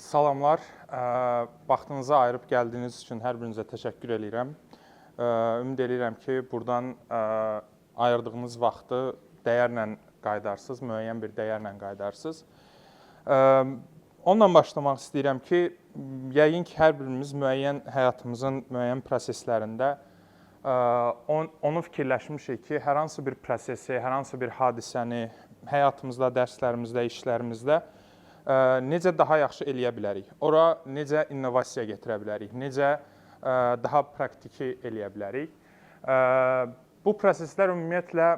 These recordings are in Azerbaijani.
Salamlar, vaxtınızı ayırıb gəldiyiniz üçün hər birinizə təşəkkür edirəm. Ümid edirəm ki, buradan ayırdığınız vaxtı dəyərlə qaydarsınız, müəyyən bir dəyərlə qaydarsınız. Onunla başlamaq istəyirəm ki, yəqin ki, hər birimiz müəyyən həyatımızın müəyyən proseslərində onu fikirləşmişik ki, hər hansı bir prosesi, hər hansı bir hadisəni həyatımızda, dərslərimizdə, işlərimizdə necə daha yaxşı eləyə bilərik? Ora necə innovasiya gətirə bilərik? Necə daha praktiki eləyə bilərik? Bu proseslər ümumiyyətlə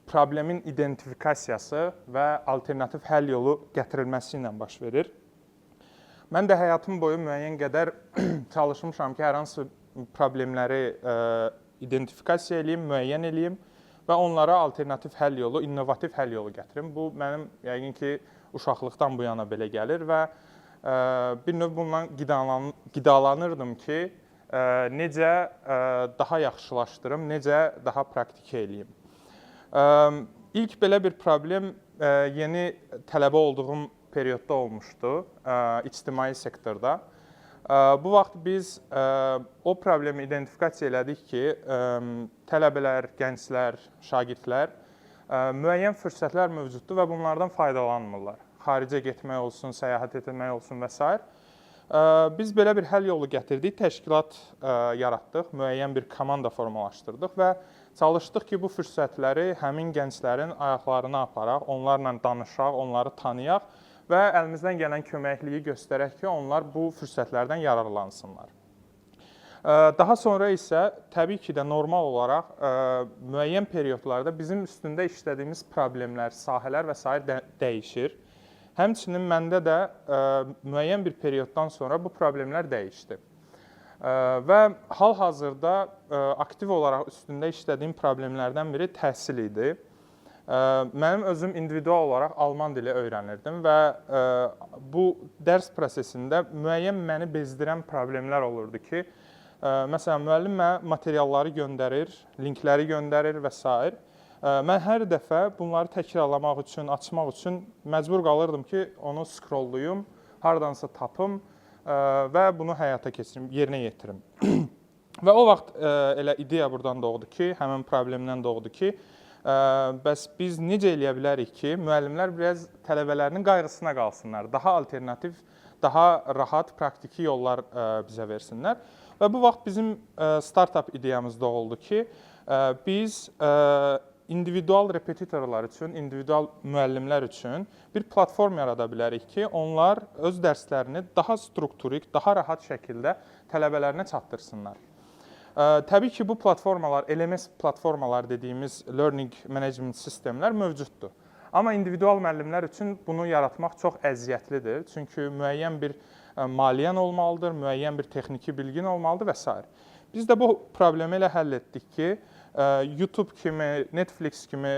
problemin identifikasiyası və alternativ həll yolu gətirilməsi ilə baş verir. Mən də həyatım boyu müəyyən qədər çalışmışam ki, hər hansı problemləri identifikasiya eləyim, müəyyən eləyim və onlara alternativ həll yolu, innovativ həll yolu gətirim. Bu mənim yəqin ki, uşaqlıqdan bu yana belə gəlir və bir növ bundan qidalanırdım ki, necə daha yaxşılaşdırım, necə daha praktiki eləyim. İlk belə bir problem yeni tələbə olduğum periodda olmuşdu, ictimai sektorda. Bu vaxt biz o problemi identifikasiya elədik ki, tələbələr, gənclər, şagirdlər müəyyən fürsətlər mövcuddur və bunlardan faydalanmırlar. Xaricə getmək olsun, səyahət etmək olsun və s. Biz belə bir həll yolu gətirdik, təşkilat yaratdıq, müəyyən bir komanda formalaşdırdıq və çalışdıq ki, bu fürsətləri həmin gənclərin ayaqlarına aparaq, onlarla danışaq, onları tanıyaq və əlimizdən gələn köməkliyi göstərək ki, onlar bu fürsətlərdən yararlansınlar. Daha sonra isə təbii ki də normal olaraq müəyyən periodlarda bizim üstündə işlədiyimiz problemlər, sahələr və s. dəyişir. Həmçinin məndə də müəyyən bir perioddan sonra bu problemlər dəyişdi. Və hal-hazırda aktiv olaraq üstündə işlədiyim problemlərdən biri təhsil idi. Mənim özüm individual olaraq alman dili öyrənirdim və bu dərs prosesində müəyyən məni bezdirən problemlər olurdu ki, məsələn, müəllim mənə materialları göndərir, linkləri göndərir və s. Mən hər dəfə bunları təkrarlamaq üçün, açmaq üçün məcbur qalırdım ki, onu scrollayım, hardansa tapım və bunu həyata keçirim, yerinə yetirim. Və o vaxt elə ideya buradan doğdu ki, həmin problemdən doğdu ki, bəs biz necə eləyə bilərik ki, müəllimlər biraz tələbələrinin qayğısına qalsınlar, daha alternativ, daha rahat, praktiki yollar bizə versinlər. Və bu vaxt bizim startup ideyamız doğuldu ki, biz individual repetitorlar üçün, individual müəllimlər üçün bir platform yarada bilərik ki, onlar öz dərslərini daha strukturik, daha rahat şəkildə tələbələrinə çatdırsınlar. Təbii ki, bu platformalar, LMS platformalar dediyimiz learning management sistemlər mövcuddur. Amma individual müəllimlər üçün bunu yaratmaq çox əziyyətlidir. Çünki müəyyən bir maliyyən olmalıdır, müəyyən bir texniki bilgin olmalıdır və s. Biz də bu problemi elə həll etdik ki, YouTube kimi, Netflix kimi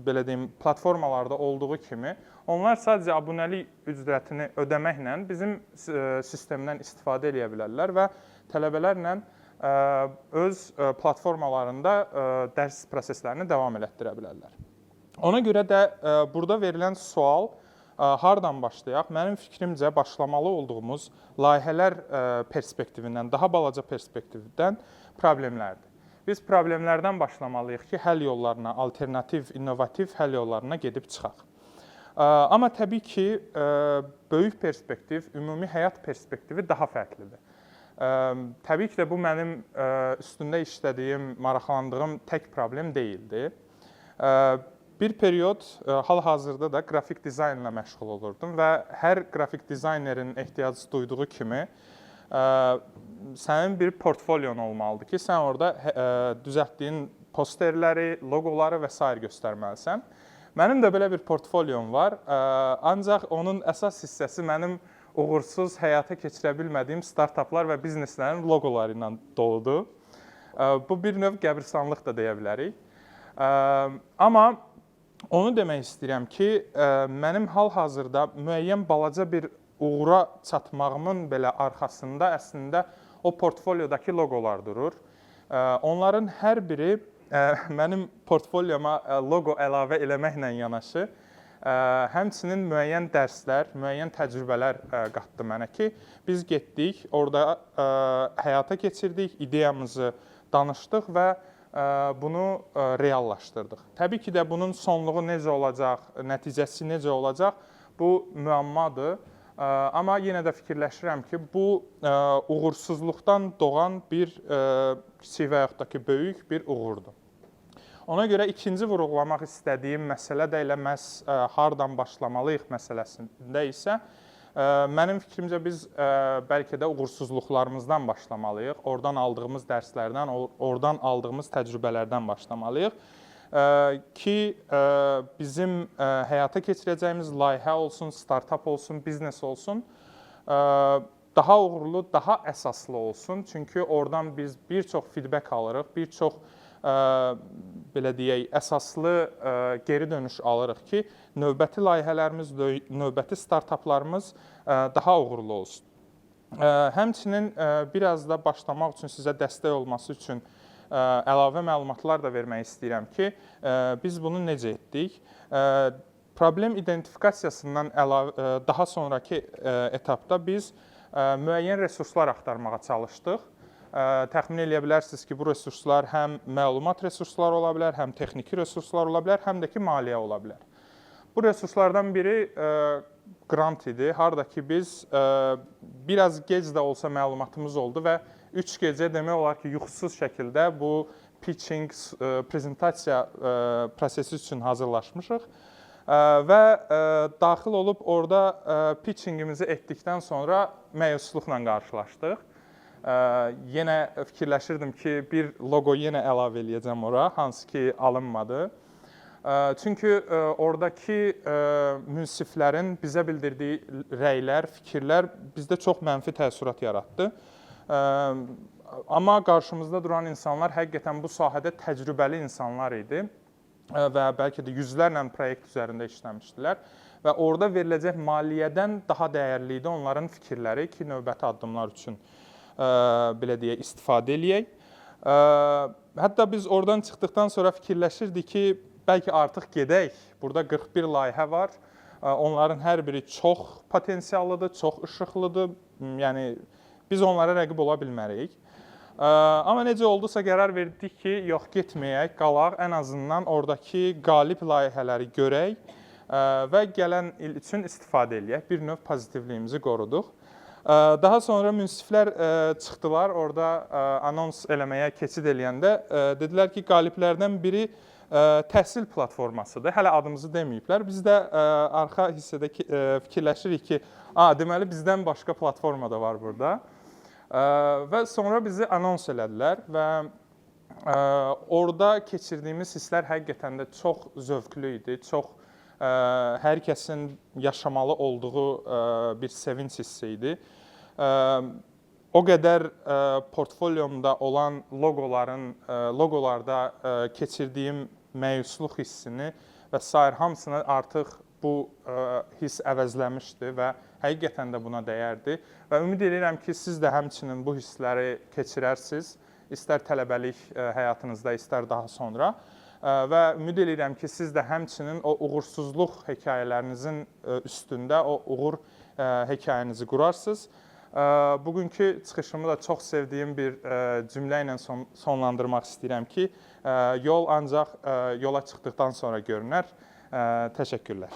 belə deyim, platformalarda olduğu kimi onlar sadəcə abunəlik ücrətini ödəməklə bizim sistemdən istifadə edə bilərlər və tələbələrlə öz platformalarında dərs proseslərini davam elətdirə bilərlər. Ona görə də burada verilən sual hardan başlayaq? Mənim fikrimcə başlamalı olduğumuz layihələr perspektivindən, daha balaca perspektivdən problemlərdir. Biz problemlərdən başlamalıyıq ki, həll yollarına, alternativ, innovativ həll yollarına gedib çıxaq. Amma təbii ki, böyük perspektiv, ümumi həyat perspektivi daha fərqlidir. Təbii ki də bu mənim üstündə işlədiyim, maraqlandığım tək problem deyildi. Bir period hal-hazırda da qrafik dizaynla məşğul olurdum və hər qrafik dizaynerin ehtiyacı duyduğu kimi sənin bir portfolyon olmalıdır ki, sən orada düzəltdiyin posterləri, loqoları və s. göstərməlisən. Mənim də belə bir portfolyon var, ancaq onun əsas hissəsi mənim uğursuz həyata keçirə bilmədiyim startuplar və bizneslərin loqoları ilə doludur. Bu bir növ qəbristanlıq da deyə bilərik. Amma onu demək istəyirəm ki, mənim hal-hazırda müəyyən balaca bir uğura çatmağımın belə arxasında əslində o portfolyodakı loqolar durur. Onların hər biri mənim portfolyoma loqo əlavə eləməklə yanaşı Həmçinin müəyyən dərslər, müəyyən təcrübələr qatdı mənə ki, biz getdik, orada həyata keçirdik, ideyamızı danışdıq və bunu reallaşdırdıq. Təbii ki də bunun sonluğu necə olacaq, nəticəsi necə olacaq, bu müəmmadır. Amma yenə də fikirləşirəm ki, bu uğursuzluqdan doğan bir kiçik və yaxud da ki, böyük bir uğurdur. Ona görə ikinci vurğulamaq istədiyim məsələ də elə məhz hardan başlamalıyıq məsələsində isə mənim fikrimcə biz bəlkə də uğursuzluqlarımızdan başlamalıyıq, oradan aldığımız dərslərdən, oradan aldığımız təcrübələrdən başlamalıyıq ki, bizim həyata keçirəcəyimiz layihə olsun, startup olsun, biznes olsun, daha uğurlu, daha əsaslı olsun. Çünki oradan biz bir çox feedback alırıq, bir çox belə deyək, əsaslı geri dönüş alırıq ki, növbəti layihələrimiz, növbəti startuplarımız daha uğurlu olsun. Həmçinin biraz da başlamaq üçün, sizə dəstək olması üçün əlavə məlumatlar da vermək istəyirəm ki, biz bunu necə etdik? Problem identifikasiyasından daha sonraki etapda biz müəyyən resurslar axtarmağa çalışdıq. Təxmin eləyə bilərsiniz ki, bu resurslar həm məlumat resursları ola bilər, həm texniki resurslar ola bilər, həm də ki, maliyyə ola bilər. Bu resurslardan biri qrant idi. Harada ki, biz biraz gec də olsa məlumatımız oldu və 3 gecə demək olar ki, yuxusuz şəkildə bu pitching, prezentasiya prosesi üçün hazırlaşmışıq və daxil olub orada pitchingimizi etdikdən sonra məyusluqla qarşılaşdıq. Yenə fikirləşirdim ki, bir logo yenə əlavə eləyəcəm ora, hansı ki alınmadı. Çünki oradakı münsiflərin bizə bildirdiyi rəylər, fikirlər bizdə çox mənfi təəssürat yaratdı. Amma qarşımızda duran insanlar həqiqətən bu sahədə təcrübəli insanlar idi və bəlkə də yüzlərlə proyekt üzərində işləmişdilər və orada veriləcək maliyyədən daha dəyərli idi onların fikirləri ki, növbəti addımlar üçün belə deyək, istifadə eləyək. Hətta biz oradan çıxdıqdan sonra fikirləşirdik ki, bəlkə artıq gedək. Burada 41 layihə var. Onların hər biri çox potensiallıdır, çox işıqlıdır. Yəni, biz onlara rəqib ola bilmərik. Amma necə oldusa qərar verdik ki, yox, getməyək, qalaq. Ən azından oradakı qalib layihələri görək və gələn il üçün istifadə eləyək. Bir növ pozitivliyimizi qoruduq. Daha sonra münsiflər çıxdılar, orada anons eləməyə keçid eləyəndə dedilər ki, qaliblərdən biri təhsil platformasıdır. Hələ adımızı deməyiblər. Biz də arxa hissədə fikirləşirik ki, deməli bizdən başqa platforma da var burada. Və sonra bizi anons elədilər və orada keçirdiyimiz hisslər həqiqətən də çox zövqlü idi, çox hər kəsin yaşamalı olduğu bir sevinç hissi idi. O qədər portfolyomda olan logolarda keçirdiyim məyusluq hissini və sair hamısını artıq bu hiss əvəzləmişdi və həqiqətən də buna dəyərdi. Və ümid edirəm ki, siz də həmçinin bu hissləri keçirərsiniz, istər tələbəlik həyatınızda, istər daha sonra. Və ümid edirəm ki, siz də həmçinin o uğursuzluq hekayələrinizin üstündə o uğur hekayənizi qurarsınız. Bugünkü çıxışımı da çox sevdiyim bir cümlə ilə sonlandırmaq istəyirəm ki, yol ancaq yola çıxdıqdan sonra görünər. Təşəkkürlər.